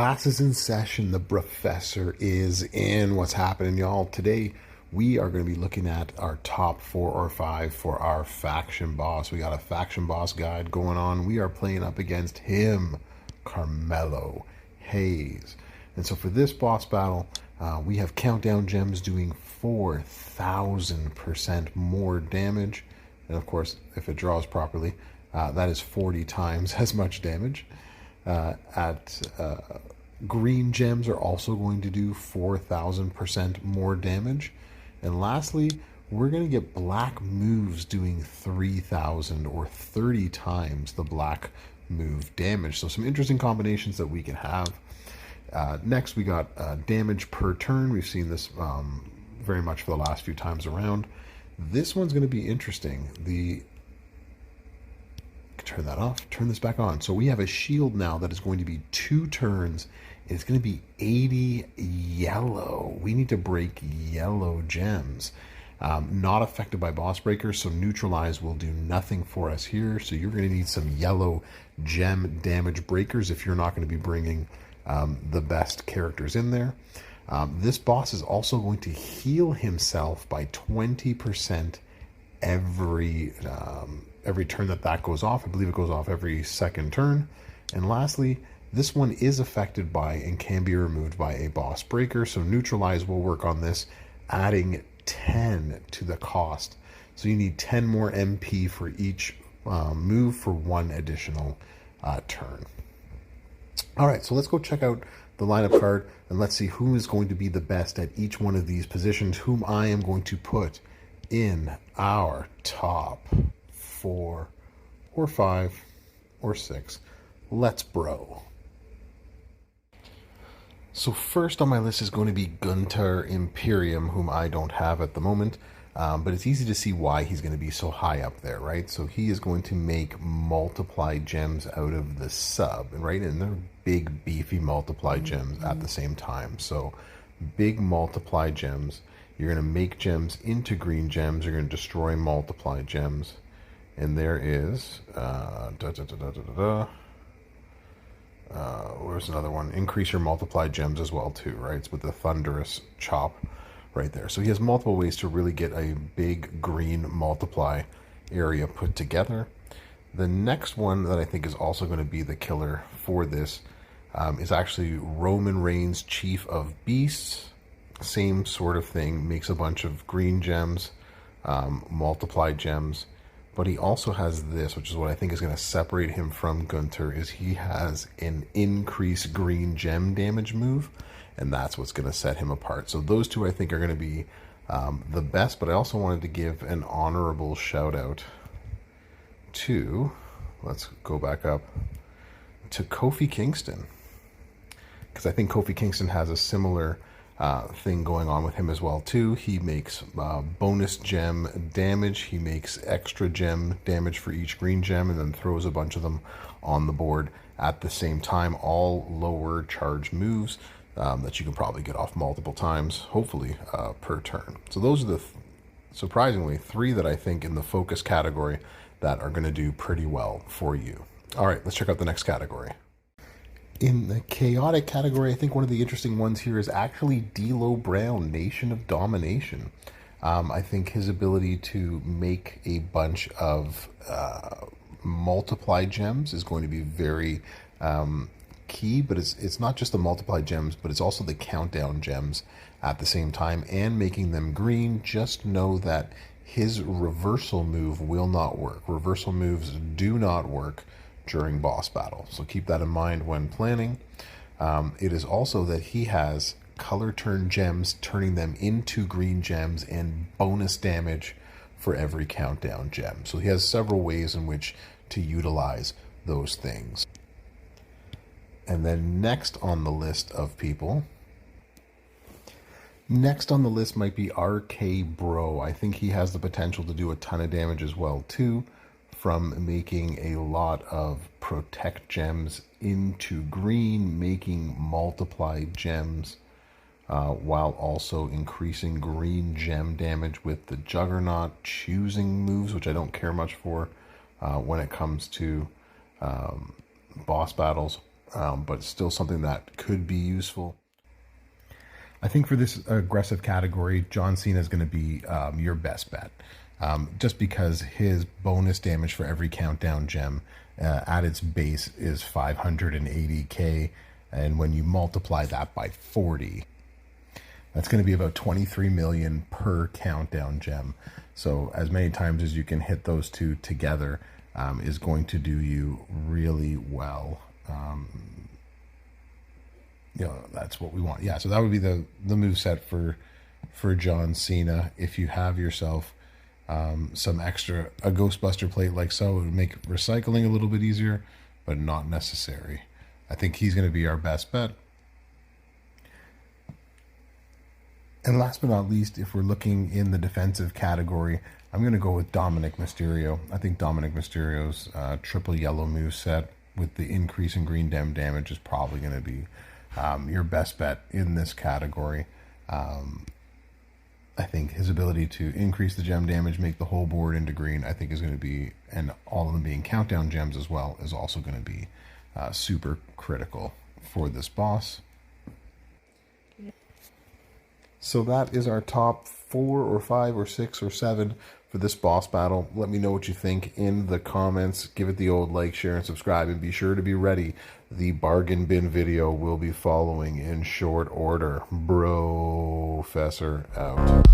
Class is in session. The Brofessor is in. What's happening, y'all? Today, we are going to be looking at our top 4 or 5 for our faction boss. We got a faction boss guide going on. We are playing up against him, Carmelo Hayes. And so for this boss battle, we have countdown gems doing 4,000% more damage. And of course, if it draws properly, that is 40 times as much damage. Green gems are also going to do 4,000% more damage. And lastly, we're going to get black moves doing 3,000 or 30 times the black move damage. So some interesting combinations that we can have. Next, we got damage per turn. We've seen this very much for the last few times around. This one's going to be interesting. Turn that off, turn this back on. So we have a shield now that is going to be 2 turns. It's going to be 80 yellow. We need to break yellow gems. Not affected by boss breakers, so neutralize will do nothing for us here. So you're going to need some yellow gem damage breakers if you're not going to be bringing the best characters in there. This boss is also going to heal himself by 20% every turn that goes off. I believe it goes off every second turn. And lastly, this one is affected by and can be removed by a boss breaker. So neutralize will work on this, adding 10 to the cost. So you need 10 more MP for each move for 1 additional turn. All right, so let's go check out the lineup card and let's see who is going to be the best at each one of these positions, whom I am going to put in our top 4 or 5 or 6. Let's bro. So first on my list is going to be Gunter Imperium, whom I don't have at the moment, but it's easy to see why he's going to be so high up there, right? So he is going to make multiply gems out of the sub, right? And they're big, beefy multiply gems at the same time. So big multiply gems. You're going to make gems into green gems. You're going to destroy multiply gems. And there is, where's another one? Increase your multiply gems as well too, right? It's with the thunderous chop right there. So he has multiple ways to really get a big green multiply area put together. The next one that I think is also going to be the killer for this is actually Roman Reigns, Chief of Beasts. Same sort of thing, makes a bunch of green gems, multiply gems, but he also has this, which is what I think is going to separate him from Gunter, is he has an increase green gem damage move, and that's what's going to set him apart. So those two I think are going to be the best, but I also wanted to give an honorable shout out to, let's go back up, to Kofi Kingston, because I think Kofi Kingston has a similar thing going on with him as well too. He makes bonus gem damage, he makes extra gem damage for each green gem, and then throws a bunch of them on the board at the same time, all lower charge moves that you can probably get off multiple times, hopefully per turn. So those are the surprisingly 3 that I think in the focus category that are going to do pretty well for you. All right, let's check out the next category. In the chaotic category, I think one of the interesting ones here is actually D'Lo Brown, Nation of Domination. I think his ability to make a bunch of multiply gems is going to be very key, but it's not just the multiply gems, but it's also the countdown gems at the same time and making them green. Just know that his reversal move will not work. Reversal moves do not work during boss battle, so keep that in mind when planning. It is also that he has color turn gems, turning them into green gems, and bonus damage for every countdown gem. So he has several ways in which to utilize those things. And then next on the list of people, next on the list might be RK Bro. I think he has the potential to do a ton of damage as well too, from making a lot of protect gems into green, making multiply gems, while also increasing green gem damage with the Juggernaut, choosing moves, which I don't care much for when it comes to boss battles, but still something that could be useful. I think for this aggressive category, John Cena is going to be your best bet. Just because his bonus damage for every countdown gem at its base is 580k, and when you multiply that by 40, that's going to be about 23 million per countdown gem. So as many times as you can hit those two together is going to do you really well. That's what we want. Yeah, so that would be the move set for John Cena. If you have yourself some extra, a Ghostbuster plate like so, it would make recycling a little bit easier, but not necessary. I think he's going to be our best bet. And last but not least, if we're looking in the defensive category, I'm going to go with Dominic Mysterio. I think Dominic Mysterio's triple yellow move set with the increase in green gem damage is probably going to be your best bet in this category. I think his ability to increase the gem damage, make the whole board into green, I think is going to be, and all of them being countdown gems as well, is also going to be super critical for this boss. So that is our top 4 or 5 or 6 or 7 for this boss battle. Let me know what you think in the comments. Give it the old like, share, and subscribe, and be sure to be ready. The bargain bin video will be following in short order. Brofessor out.